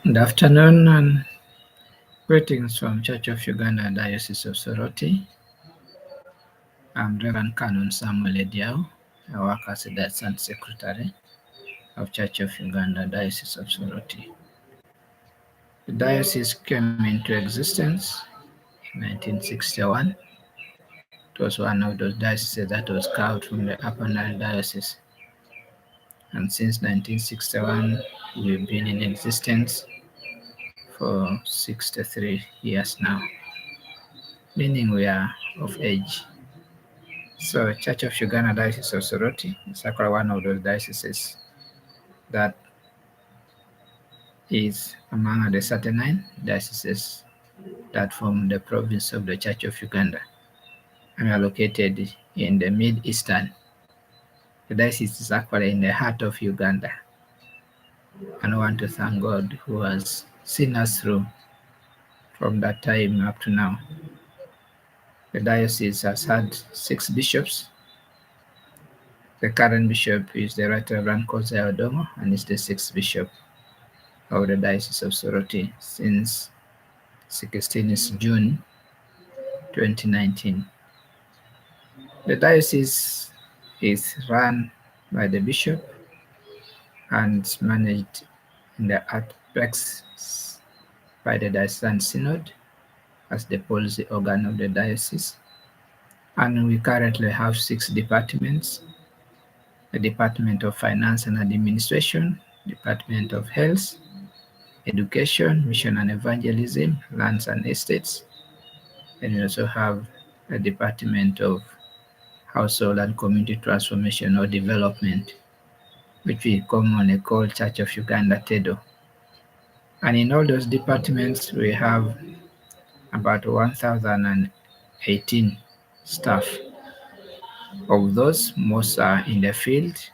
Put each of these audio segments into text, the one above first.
Good afternoon and greetings from Church of Uganda, Diocese of Soroti. I'm Reverend Canon Samuel Ediao. I work as the Diocesan Secretary of Church of Uganda, Diocese of Soroti. The diocese came into existence in 1961. It was one of those dioceses that was carved from the Upper Nile Diocese. And since 1961, we've been in existence for 63 years now, meaning we are of age. So Church of Uganda Diocese of Soroti is actually one of those dioceses that is among the 39 dioceses that form the province of the Church of Uganda, and are located in the mid-eastern. The diocese is actually in the heart of Uganda, and I want to thank God who has seen us through from that time up to now. The diocese has had 6 bishops. The current bishop is the Right Reverend Kozai Odomo, and is the 6th bishop of the Diocese of Soroti since 16th June 2019. The diocese is run by the bishop and managed in the apex by the Diocesan Synod as the policy organ of the diocese. And we currently have 6 departments: the Department of Finance and Administration, Department of Health, Education, Mission and Evangelism, Lands and Estates. And we also have a Department of Household and Community Transformation or Development, which we commonly call Church of Uganda TEDO. And in all those departments, we have about 1,018 staff. Of those, most are in the field,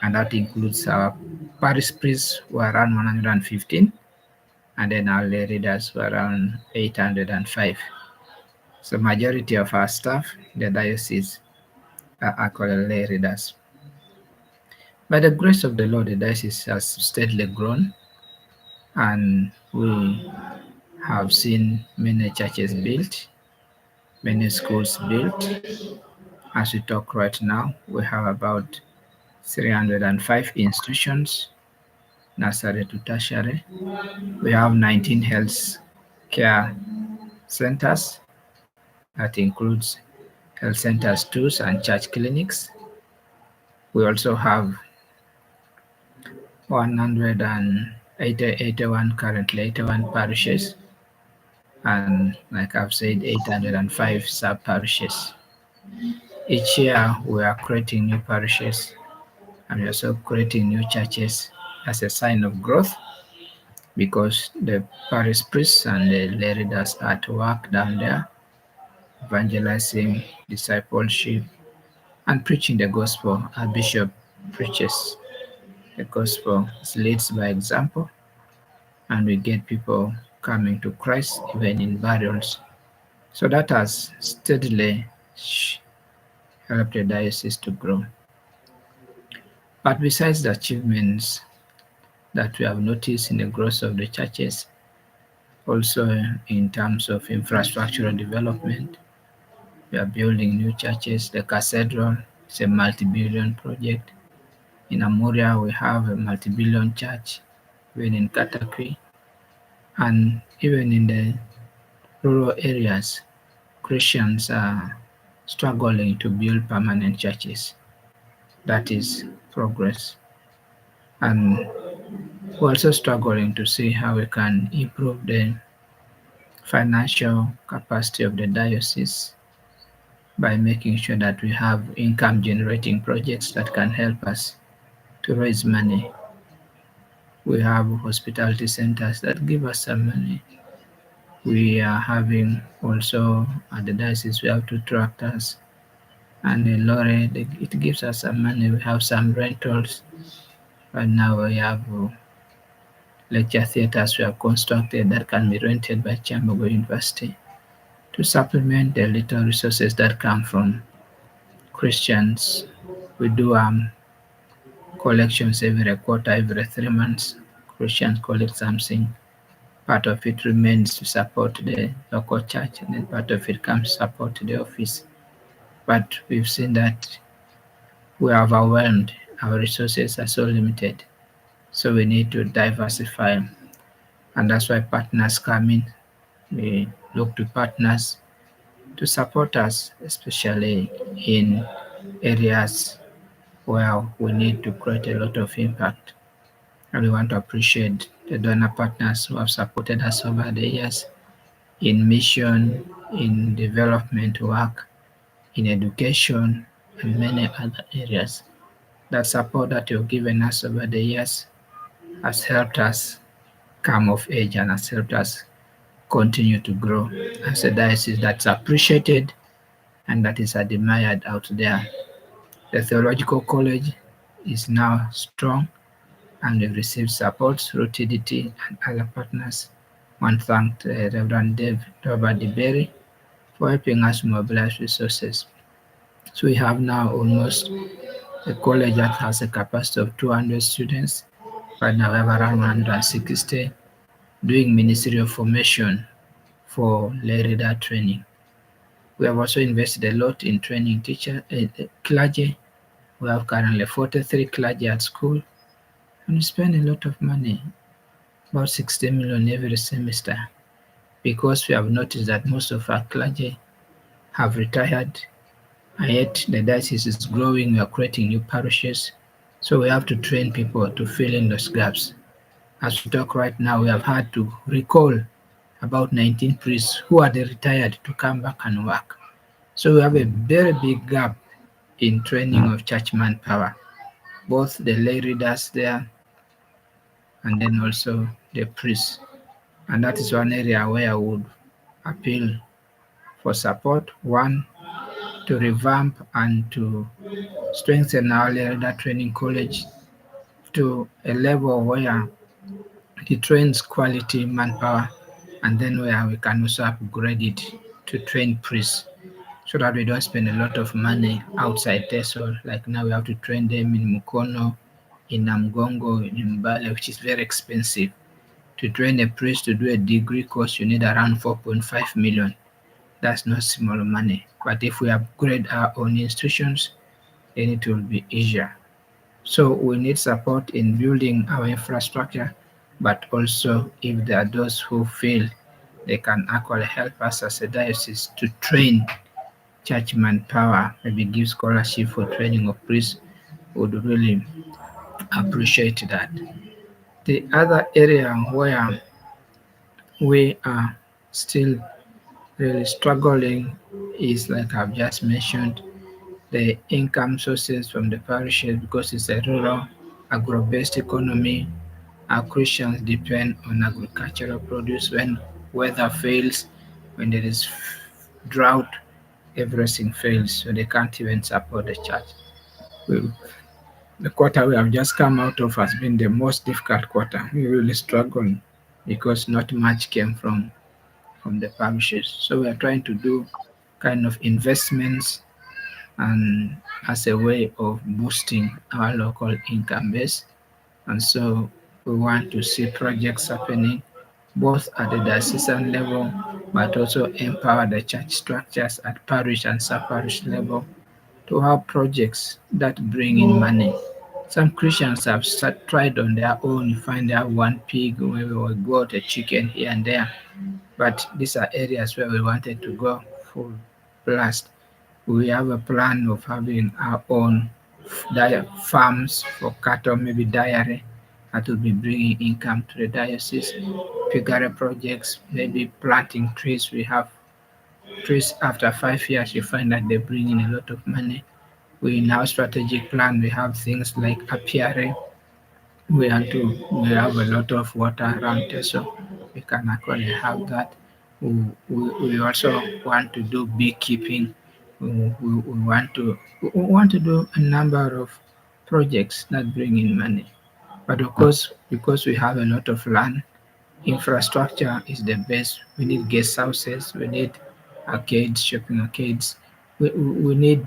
and that includes our parish priests who are around 115, and then our lay readers who are around 805. So majority of our staff in the diocese are actually lay readers. By the grace of the Lord, the diocese has steadily grown, and we have seen many churches built, many schools built. As we talk right now, we have about 305 institutions, nursery to tertiary. We have 19 health care centers. That includes health centers, tools, and church clinics. We also have 181 currently 81 parishes, and like I've said, 805 sub-parishes. Each year we are creating new parishes, and we're also creating new churches as a sign of growth, because the parish priests and the lay leaders are at work down there, evangelizing, discipleship, and preaching the gospel. Our bishop preaches the gospel, leads by example, and we get people coming to Christ even in burials. So that has steadily helped the diocese to grow. But besides the achievements that we have noticed in the growth of the churches, also in terms of infrastructural development, we are building new churches. The cathedral is a multi-billion project. In Amuria, we have a multi-billion church, even in Katakwi. And even in the rural areas, Christians are struggling to build permanent churches. That is progress. And we're also struggling to see how we can improve the financial capacity of the diocese by making sure that we have income generating projects that can help us to raise money. We have hospitality centers that give us some money. We are having also at the diocese, we have 2 tractors and a lorry. It gives us some money. We have some rentals. Right now we have lecture theaters we have constructed that can be rented by Chambogo University to supplement the little resources that come from Christians. We do collections every quarter, every 3 months, Christians call it something. Part of it remains to support the local church, and then part of it comes to support the office. But we've seen that we are overwhelmed. Our resources are so limited. So we need to diversify. And that's why partners come in. We look to partners to support us, especially in areas where we need to create a lot of impact. And we want to appreciate the donor partners who have supported us over the years in mission, in development work, in education, and many other areas. That support that you've given us over the years has helped us come of age and has helped us continue to grow as a diocese that's appreciated and that is admired out there. The theological college is now strong and we've received support through TDT and other partners. One thanked Reverend Dave Robert DeBerry for helping us mobilize resources. So we have now almost a college that has a capacity of 200 students. Right now we have around 160 doing ministerial formation for lay reader training. We have also invested a lot in training clergy. We have currently 43 clergy at school, and we spend a lot of money, about 60 million every semester, because we have noticed that most of our clergy have retired, and yet the diocese is growing. We are creating new parishes, so we have to train people to fill in those gaps. As we talk right now, we have had to recall about 19 priests who are retired to come back and work. So we have a very big gap in training of church manpower, both the lay readers there and then also the priests. And that is one area where I would appeal for support. One, to revamp and to strengthen our lay reader training college to a level where it trains quality manpower, and then where we can also upgrade it to train priests so that we don't spend a lot of money outside Teso. Like now we have to train them in Mukono, in Namgongo, in Mbale, which is very expensive. To train a priest to do a degree course, you need around 4.5 million. That's not small money. But if we upgrade our own institutions, then it will be easier. So we need support in building our infrastructure, but also if there are those who feel they can actually help us as a diocese to train church manpower, maybe give scholarship for training of priests, would really appreciate that. The other area where we are still really struggling is, like I've just mentioned, the income sources from the parishes, because it's a rural agro-based economy. Our Christians depend on agricultural produce. When weather fails, when there is drought, everything fails, so they can't even support the church. We, the quarter we have just come out of has been the most difficult quarter. We really struggled because not much came from the parishes. So we are trying to do kind of investments and as a way of boosting our local income base. And so we want to see projects happening both at the diocesan level, but also empower the church structures at parish and sub-parish level to have projects that bring in money. Some Christians have tried on their own, you find they have one pig, maybe we got a chicken here and there, but these are areas where we wanted to go full blast. We have a plan of having our own farms for cattle, maybe dairy, that will be bringing income to the diocese. Pigare projects, maybe planting trees. We have trees after 5 years, you find that they bring in a lot of money. We in our strategic plan, we have things like apiary. We have a lot of water around here, so we can actually have that. We also want to do beekeeping. We want to do a number of projects that bring in money. But of course, because we have a lot of land, infrastructure is the best. We need guest houses, we need arcades, shopping arcades. We need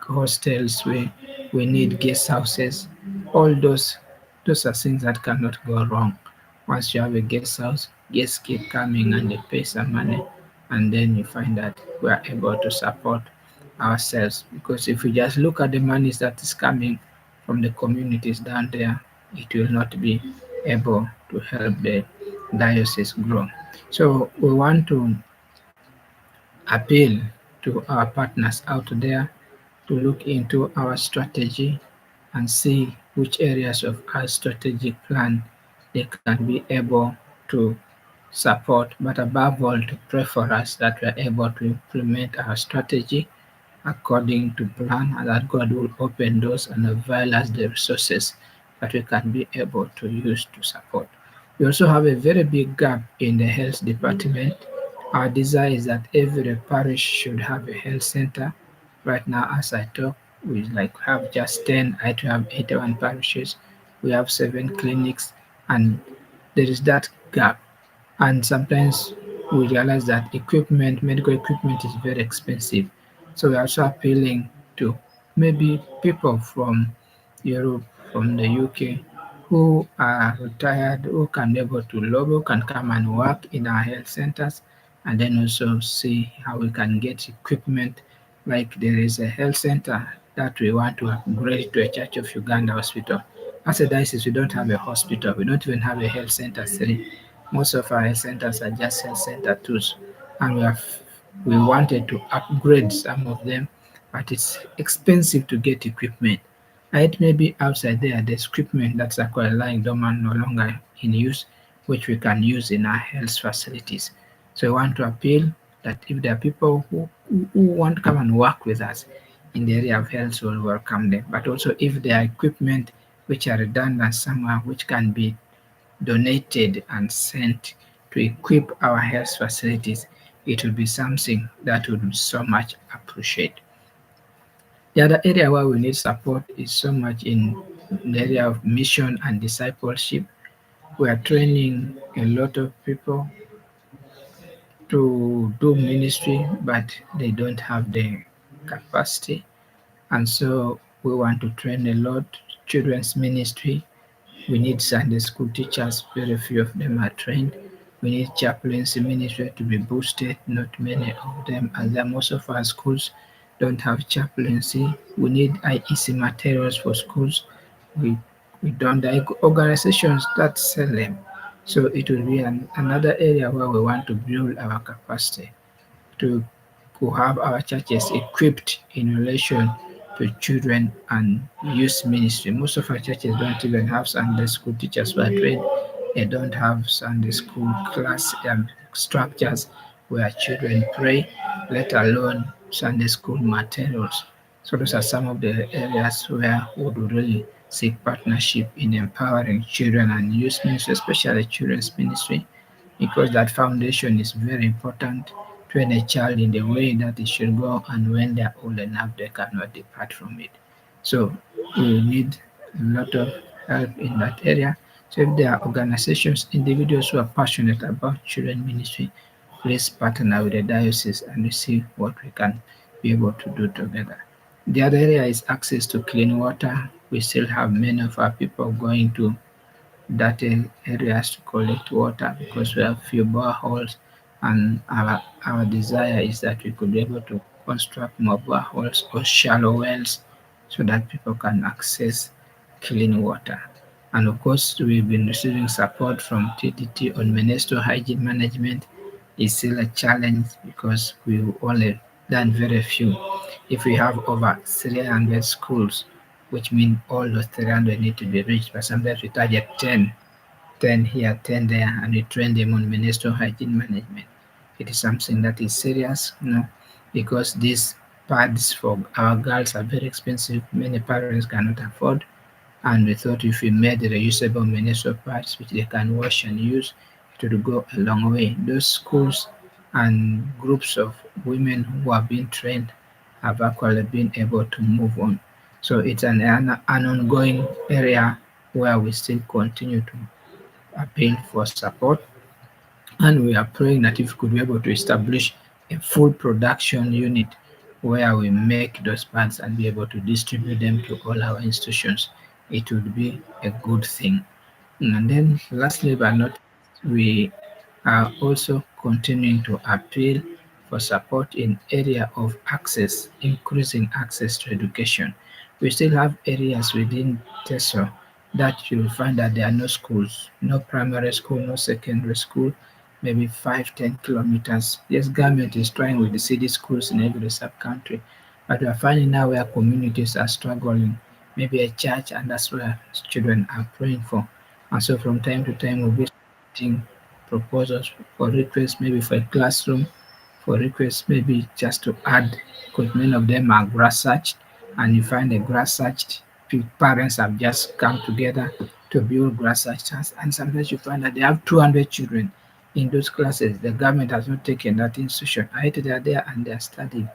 hostels, we need guest houses. All those Those are things that cannot go wrong. Once you have a guest house, guests keep coming and they pay some money, and then you find that we are able to support ourselves. Because if we just look at the monies that is coming from the communities down there, it will not be able to help the diocese grow. So we want to appeal to our partners out there to look into our strategy and see which areas of our strategic plan they can be able to support, but above all, to pray for us that we are able to implement our strategy according to plan, and that God will open doors and avail us the resources that we can be able to use to support. We also have a very big gap in the health department. Our desire is that every parish should have a health center. Right now, as I talk, we have just 10. I to have 81 parishes. We have 7 clinics, and there is that gap. And sometimes we realize that medical equipment is very expensive. So we're also appealing to maybe people from Europe, from the UK, who are retired, who can be able to lobby, who can come and work in our health centers, and then also see how we can get equipment. Like there is a health center that we want to upgrade to a Church of Uganda hospital. As a diocese, we don't have a hospital. We don't even have a health center 3. Most of our health centers are just health center 2s, and we wanted to upgrade some of them, but it's expensive to get equipment. It may be outside there, there's equipment that's quite lying dormant, no longer in use, which we can use in our health facilities. So we want to appeal that if there are people who want to come and work with us in the area of health, we'll welcome them. But also if there are equipment which are redundant somewhere, which can be donated and sent to equip our health facilities, it will be something that would be so much appreciated. The other area where we need support is so much in the area of mission and discipleship. We are training a lot of people to do ministry, but they don't have the capacity. And so we want to train a lot children's ministry. We need Sunday school teachers, very few of them are trained. We need chaplaincy ministry to be boosted, not many of them, and most of our schools don't have chaplaincy. We need IEC materials for schools. We, we don't have organizations that sell them. So it will be another area where we want to build our capacity to have our churches equipped in relation to children and youth ministry. Most of our churches don't even have Sunday school teachers who are trained. They don't have Sunday school class structures where children pray, let alone Sunday school materials. So those are some of the areas where we would really seek partnership in empowering children and youth ministry, especially children's ministry, because that foundation is very important. Train a child in the way that it should go, and when they are old enough, they cannot depart from it. So we need a lot of help in that area. So if there are organizations, individuals who are passionate about children ministry, please partner with the diocese and we see what we can be able to do together. The other area is access to clean water. We still have many of our people going to dirty areas to collect water because we have few boreholes, and our desire is that we could be able to construct more boreholes or shallow wells so that people can access clean water. And of course, we've been receiving support from TDT on menstrual hygiene management. It's still a challenge because we've only done very few. If we have over 300 schools, which means all those 300 need to be reached, but sometimes we target 10 here, 10 there, and we train them on menstrual hygiene management. It is something that is serious, because these pads for our girls are very expensive. Many parents cannot afford, and we thought if we made reusable menstrual pads which they can wash and use, it would go a long way. Those schools and groups of women who have been trained have actually been able to move on. So it's an ongoing area where we still continue to appeal for support, and we are praying that if we could be able to establish a full production unit where we make those pads and be able to distribute them to all our institutions, it would be a good thing. And then lastly but not least, we are also continuing to appeal for support in area of access, increasing access to education. We still have areas within TESO that you'll find that there are no schools, no primary school, no secondary school, maybe 5, 10 kilometers. Yes, government is trying with the city schools in every sub-country, but we are finding now where communities are struggling, maybe a church, and that's where children are praying for. And so from time to time, we'll be getting proposals for requests, maybe for a classroom, for requests, maybe just to add, because many of them are grass searched, and you find the grass searched parents have just come together to build grass searched, and sometimes you find that they have 200 children in those classes. The government has not taken that institution. I yet they are there and they are studying.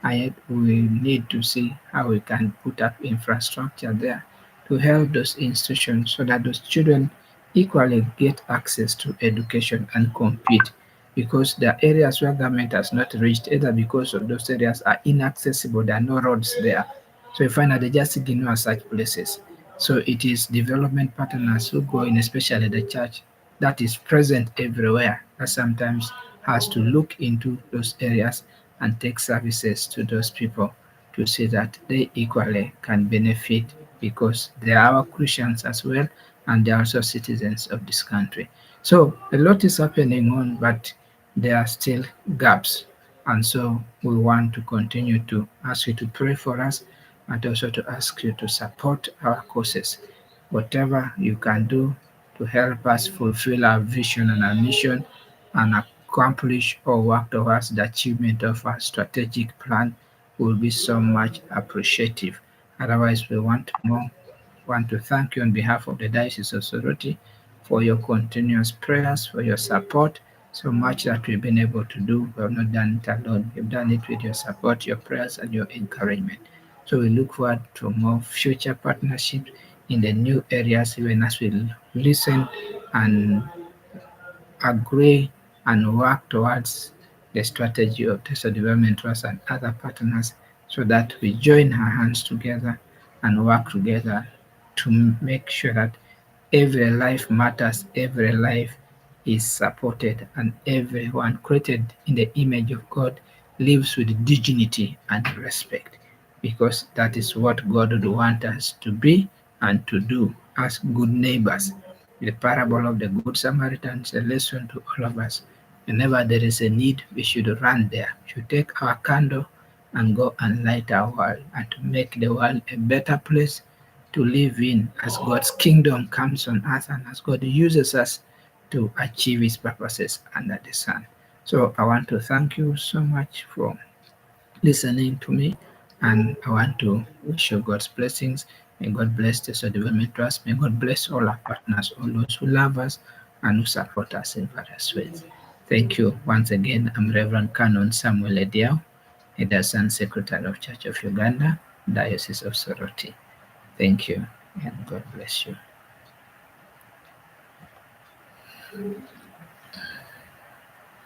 And yet we need to see how we can put up infrastructure there to help those institutions so that those children equally get access to education and compete, because there are areas where government has not reached, either because of those areas are inaccessible, there are no roads there. So you find that they just ignore such places. So it is development partners who go in, especially the church, that is present everywhere, that sometimes has to look into those areas and take services to those people to see that they equally can benefit, because they are our Christians as well, and they are also citizens of this country. So a lot is happening on, but there are still gaps. And so we want to continue to ask you to pray for us, and also to ask you to support our causes. Whatever you can do to help us fulfill our vision and our mission and accomplish or work towards the achievement of our strategic plan will be so much appreciative. Otherwise, want to thank you on behalf of the Diocese of Soroti for your continuous prayers, for your support. So much that we've been able to do. We have not done it alone. We've done it with your support, your prayers, and your encouragement. So we look forward to more future partnerships in the new areas, even as we listen and agree and work towards the strategy of Tesla Development Trust and other partners, so that we join our hands together and work together to make sure that every life matters, every life is supported, and everyone created in the image of God lives with dignity and respect, because that is what God would want us to be and to do as good neighbors. The parable of the Good Samaritan is a lesson to all of us. Whenever there is a need, we should run there. We should take our candle and go and light our world, and to make the world a better place to live in, as God's kingdom comes on earth and as God uses us to achieve his purposes under the sun. So I want to thank you so much for listening to me, and I want to wish you God's blessings. May God bless the Soul Development Trust. May God bless all our partners, all those who love us and who support us in various ways. Thank you once again. I'm Reverend Canon Samuel Ediao, Head and Secretary of Church of Uganda, Diocese of Soroti. Thank you, and God bless you.